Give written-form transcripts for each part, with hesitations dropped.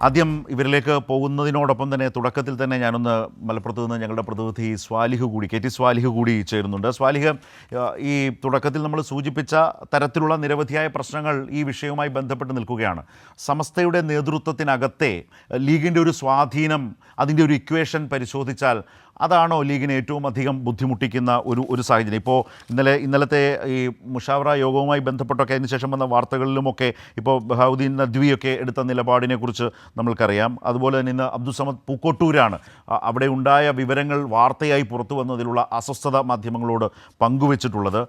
ആദ്യം ഇവരിലേക്ക് പോകുന്നതിനോടൊപ്പം തന്നെ തുടക്കത്തിൽ തന്നെ ഞാനൊന്ന് മലപ്പുറത്ത് നിന്ന് ഞങ്ങളുടെ പ്രതിനിധി സ്വാലിഹ് കൂടി KT സ്വാലിഹ് കൂടി ചേരുന്നുണ്ട്. സ്വാലിഹ്, ഈ തുടക്കത്തിൽ നമ്മൾ സൂചിപ്പിച്ച തരത്തിലുള്ള നിരവധിയായ പ്രശ്നങ്ങൾ ഈ വിഷയവുമായി ബന്ധപ്പെട്ട് നിൽക്കുകയാണ്. സമസ്തയുടെ നേതൃത്വത്തിനകത്തെ ലീഗിൻ്റെ ഒരു സ്വാധീനം, അതിൻ്റെ ഒരു ഇക്വേഷൻ പരിശോധിച്ചാൽ അതാണോ ലീഗിനെ ഏറ്റവും അധികം ബുദ്ധിമുട്ടിക്കുന്ന ഒരു സാഹചര്യം? ഇപ്പോൾ ഇന്നലത്തെ ഈ മുഷാവറ യോഗവുമായി ബന്ധപ്പെട്ടൊക്കെ അതിനുശേഷം വന്ന വാർത്തകളിലുമൊക്കെ ഇപ്പോൾ ബഹാവുദ്ദീൻ നദ്വിയൊക്കെ എടുത്ത നിലപാടിനെക്കുറിച്ച് നമ്മൾക്കറിയാം. അതുപോലെ തന്നെ ഇന്ന് അബ്ദുസമദ് പൂക്കോട്ടൂരാണ് അവിടെ ഉണ്ടായ വിവരങ്ങൾ വാർത്തയായി പുറത്തു വന്നതിലുള്ള അസ്വസ്ഥത മാധ്യമങ്ങളോട് പങ്കുവച്ചിട്ടുള്ളത്.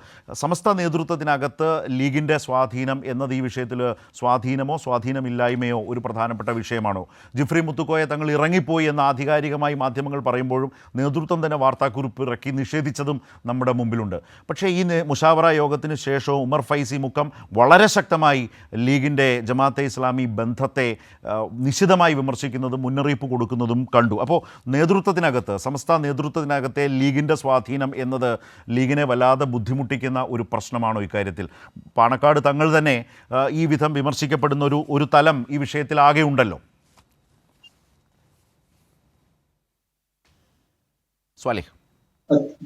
സമസ്ത നേതൃത്വത്തിനകത്ത് ലീഗിൻ്റെ സ്വാധീനം എന്നത് ഈ വിഷയത്തിൽ സ്വാധീനമോ സ്വാധീനമില്ലായ്മയോ ഒരു പ്രധാനപ്പെട്ട വിഷയമാണോ? ജിഫ്രി മുത്തുക്കോയ തങ്ങൾ ഇറങ്ങിപ്പോയി എന്ന് ആധികാരികമായി മാധ്യമങ്ങൾ പറയുമ്പോഴും നേതൃത്വം തന്നെ വാർത്താക്കുറിപ്പ് ഇറക്കി നിഷേധിച്ചതും നമ്മുടെ മുമ്പിലുണ്ട്. പക്ഷേ ഈ മുഷാവറ യോഗത്തിന് ശേഷവും ഉമർ ഫൈസി മുക്കം വളരെ ശക്തമായി ലീഗിൻ്റെ ജമാഅത്തെ ഇസ്ലാമി ബന്ധത്തെ നിശിതമായി വിമർശിക്കുന്നതും മുന്നറിയിപ്പ് കൊടുക്കുന്നതും കണ്ടു. അപ്പോൾ നേതൃത്വത്തിനകത്ത്, സമസ്ത നേതൃത്വത്തിനകത്തെ ലീഗിൻ്റെ സ്വാധീനം എന്നത് ലീഗിനെ വല്ലാതെ ബുദ്ധിമുട്ടിക്കുന്ന ഒരു പ്രശ്നമാണോ ഇക്കാര്യത്തിൽ? പാണക്കാട് തങ്ങൾ തന്നെ ഈ വിധം വിമർശിക്കപ്പെടുന്ന ഒരു തലം ഈ വിഷയത്തിൽ ആകെ ഉണ്ടല്ലോ. സ്വാലിഹ്,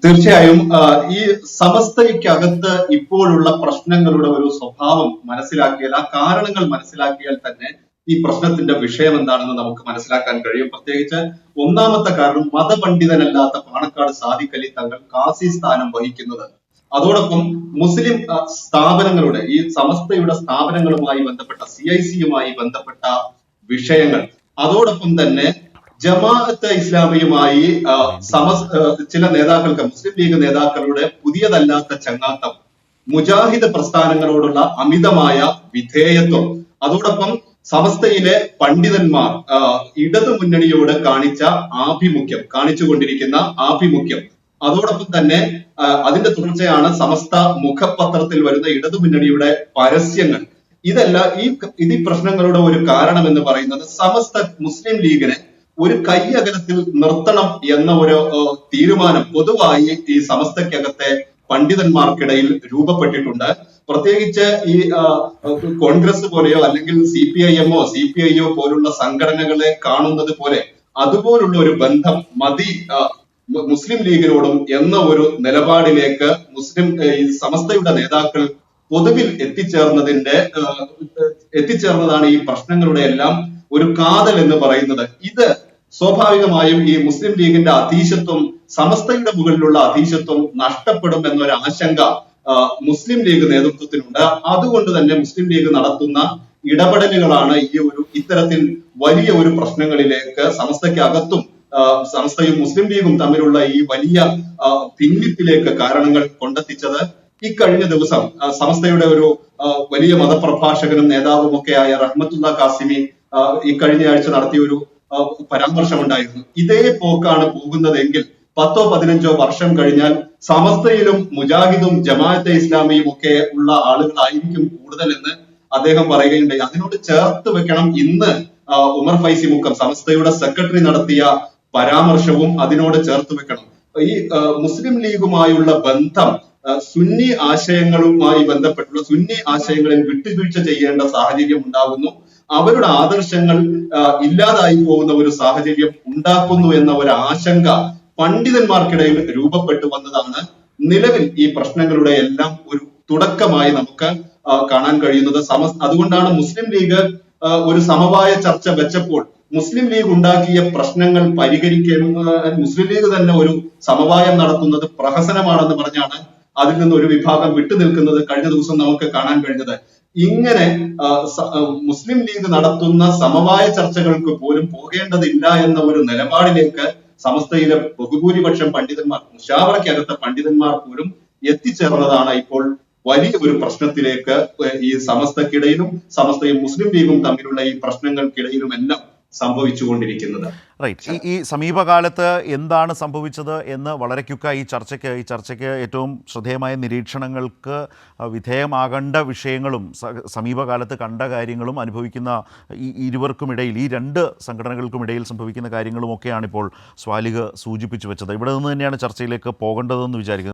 തീർച്ചയായും ഈ സമസ്തയ്ക്കകത്ത് ഇപ്പോഴുള്ള പ്രശ്നങ്ങളുടെ ഒരു സ്വഭാവം മനസ്സിലാക്കിയാൽ, ആ കാരണങ്ങൾ മനസ്സിലാക്കിയാൽ തന്നെ ഈ പ്രശ്നത്തിന്റെ വിഷയം എന്താണെന്ന് നമുക്ക് മനസ്സിലാക്കാൻ കഴിയും. പ്രത്യേകിച്ച് ഒന്നാമത്തെ കാരണം, മതപണ്ഡിതനല്ലാത്ത പാണക്കാട് സാദിഖ് അലി തങ്ങൾ കാസി സ്ഥാനം വഹിക്കുന്നത്, അതോടൊപ്പം മുസ്ലിം സ്ഥാപനങ്ങളുടെ, ഈ സമസ്തയുടെ സ്ഥാപനങ്ങളുമായി ബന്ധപ്പെട്ട CIC-യുമായി ബന്ധപ്പെട്ട വിഷയങ്ങൾ, അതോടൊപ്പം തന്നെ ജമാഅത്ത് ഇസ്ലാമിയുമായി ചില നേതാക്കൾക്ക്, മുസ്ലിം ലീഗ് നേതാക്കളുടെ പുതിയതല്ലാത്ത ചങ്ങാത്തം, മുജാഹിദ് പ്രസ്ഥാനങ്ങളോടുള്ള അമിതമായ വിധേയത്വം, അതോടൊപ്പം സമസ്തയിലെ പണ്ഡിതന്മാർ ഇടതു മുന്നണിയോട് കാണിച്ചുകൊണ്ടിരിക്കുന്ന ആഭിമുഖ്യം, അതോടൊപ്പം തന്നെ അതിന്റെ തുടർച്ചയാണ് സമസ്ത മുഖപത്രത്തിൽ വരുന്ന ഇടതു മുന്നണിയുടെ പരസ്യങ്ങൾ. ഇതെല്ലാം ഈ പ്രശ്നങ്ങളുടെ ഒരു കാരണം എന്ന് പറയുന്നത്, സമസ്ത മുസ്ലിം ലീഗിനെ ഒരു കൈയകലത്തിൽ നിർത്തണം എന്ന ഒരു തീരുമാനം പൊതുവായി ഈ സമസ്തയ്ക്കകത്തെ പണ്ഡിതന്മാർക്കിടയിൽ രൂപപ്പെട്ടിട്ടുണ്ട്. പ്രത്യേകിച്ച് ഈ കോൺഗ്രസ് പോലെയോ അല്ലെങ്കിൽ CPIM-ഓ CPI-യോ പോലുള്ള സംഘടനകളെ കാണുന്നത് പോലെ അതുപോലുള്ള ഒരു ബന്ധം മതി മുസ്ലിം ലീഗിനോടും എന്ന ഒരു നിലപാടിലേക്ക് സമസ്തയുടെ നേതാക്കൾ പൊതുവിൽ എത്തിച്ചേർന്നതാണ് ഈ പ്രശ്നങ്ങളുടെ എല്ലാം ഒരു കാതൽ എന്ന് പറയുന്നത്. ഇത് സ്വാഭാവികമായും ഈ മുസ്ലിം ലീഗിന്റെ അധീശത്വം, സമസ്തയുടെ മുകളിലുള്ള അധീശത്വം നഷ്ടപ്പെടും എന്നൊരു ആശങ്ക മുസ്ലിം ലീഗ് നേതൃത്വത്തിനുണ്ട്. അതുകൊണ്ട് തന്നെ മുസ്ലിം ലീഗ് നടത്തുന്ന ഇടപെടലുകളാണ് ഇത്തരത്തിൽ വലിയ ഒരു പ്രശ്നങ്ങളിലേക്ക് സമസ്തയ്ക്കകത്തും സമസ്തയും മുസ്ലിം ലീഗും തമ്മിലുള്ള ഈ വലിയ ഭിന്നിപ്പിലേക്ക് കാരണങ്ങൾ കൊണ്ടെത്തിച്ചത്. ഈ കഴിഞ്ഞ ദിവസം സമസ്തയുടെ ഒരു വലിയ മതപ്രഭാഷകനും നേതാവും ഒക്കെയായ റഹ്മത്തുള്ള കാസിമി ഈ കഴിഞ്ഞ ആഴ്ച നടത്തിയ ഒരു പരാമർശമുണ്ടായിരുന്നു. ഇതേ പോക്കാണ് പോകുന്നതെങ്കിൽ 10-15 വർഷം കഴിഞ്ഞാൽ സമസ്തയിലും മുജാഹിദും ജമാഅത്തെ ഇസ്ലാമിയും ഒക്കെ ഉള്ള ആളുകളായിരിക്കും കൂടുതലെന്ന് അദ്ദേഹം പറയുകയുണ്ടായി. അതിനോട് ചേർത്ത് വെക്കണം ഇന്ന് ഉമർ ഫൈസി മുക്കം സമസ്തയുടെ സെക്രട്ടറി നടത്തിയ പരാമർശവും അതിനോട് ചേർത്ത് വെക്കണം. ഈ മുസ്ലിം ലീഗുമായുള്ള ബന്ധം സുന്നി ആശയങ്ങളുമായി ബന്ധപ്പെട്ടുള്ള സുന്നി ആശയങ്ങളിൽ വിട്ടുവീഴ്ച ചെയ്യേണ്ട സാഹചര്യം ഉണ്ടാകുന്നു, അവരുടെ ആദർശങ്ങൾ ഇല്ലാതായി പോകുന്ന ഒരു സാഹചര്യം ഉണ്ടാക്കുന്നു എന്ന ഒരു ആശങ്ക പണ്ഡിതന്മാർക്കിടയിൽ രൂപപ്പെട്ടു വന്നതാണ് നിലവിൽ ഈ പ്രശ്നങ്ങളുടെ എല്ലാം ഒരു തുടക്കമായി നമുക്ക് കാണാൻ കഴിയുന്നത്. അതുകൊണ്ടാണ് മുസ്ലിം ലീഗ് ഒരു സമവായ ചർച്ച വെച്ചപ്പോൾ മുസ്ലിം ലീഗ് ഉണ്ടാക്കിയ പ്രശ്നങ്ങൾ മുസ്ലിം ലീഗ് തന്നെ ഒരു സമവായം നടത്തുന്നത് പ്രഹസനമാണെന്ന് പറഞ്ഞാണ് അതിൽ നിന്ന് ഒരു വിഭാഗം വിട്ടുനിൽക്കുന്നത് കഴിഞ്ഞ ദിവസം നമുക്ക് കാണാൻ കഴിഞ്ഞത്. ഇങ്ങനെ മുസ്ലിം ലീഗ് നടത്തുന്ന സമവായ ചർച്ചകൾക്ക് പോലും പോകേണ്ടതില്ല എന്ന ഒരു നിലപാടിലേക്ക് സമസ്തയിലെ ബഹുഭൂരിപക്ഷം പണ്ഡിതന്മാർ, മുഷാവറയ്ക്കകത്ത പണ്ഡിതന്മാർ പോലും എത്തിച്ചേർന്നതാണ് ഇപ്പോൾ വലിയ ഒരു പ്രശ്നത്തിലേക്ക് ഈ സമസ്തക്കിടയിലും സമസ്തയും മുസ്ലിം ലീഗും തമ്മിലുള്ള ഈ പ്രശ്നങ്ങൾക്കിടയിലും എല്ലാം സംഭവിച്ചുകൊണ്ടിരിക്കുന്നത്. റൈറ്റ്. ഈ സമീപകാലത്ത് എന്താണ് സംഭവിച്ചത് എന്ന് വളരെ ക്യുക്കായി ഈ ചർച്ചയ്ക്ക് ഏറ്റവും ശ്രദ്ധേയമായ നിരീക്ഷണങ്ങൾക്ക് വിധേയമാകേണ്ട വിഷയങ്ങളും സമീപകാലത്ത് കണ്ട കാര്യങ്ങളും അനുഭവിക്കുന്ന ഇരുവർക്കുമിടയിൽ, ഈ രണ്ട് സംഘടനകൾക്കുമിടയിൽ സംഭവിക്കുന്ന കാര്യങ്ങളുമൊക്കെയാണ് ഇപ്പോൾ സ്വാലിഹ് സൂചിപ്പിച്ചു വെച്ചത്. ഇവിടെ നിന്ന് തന്നെയാണ് ചർച്ചയിലേക്ക് പോകേണ്ടതെന്ന് വിചാരിക്കുന്നത്.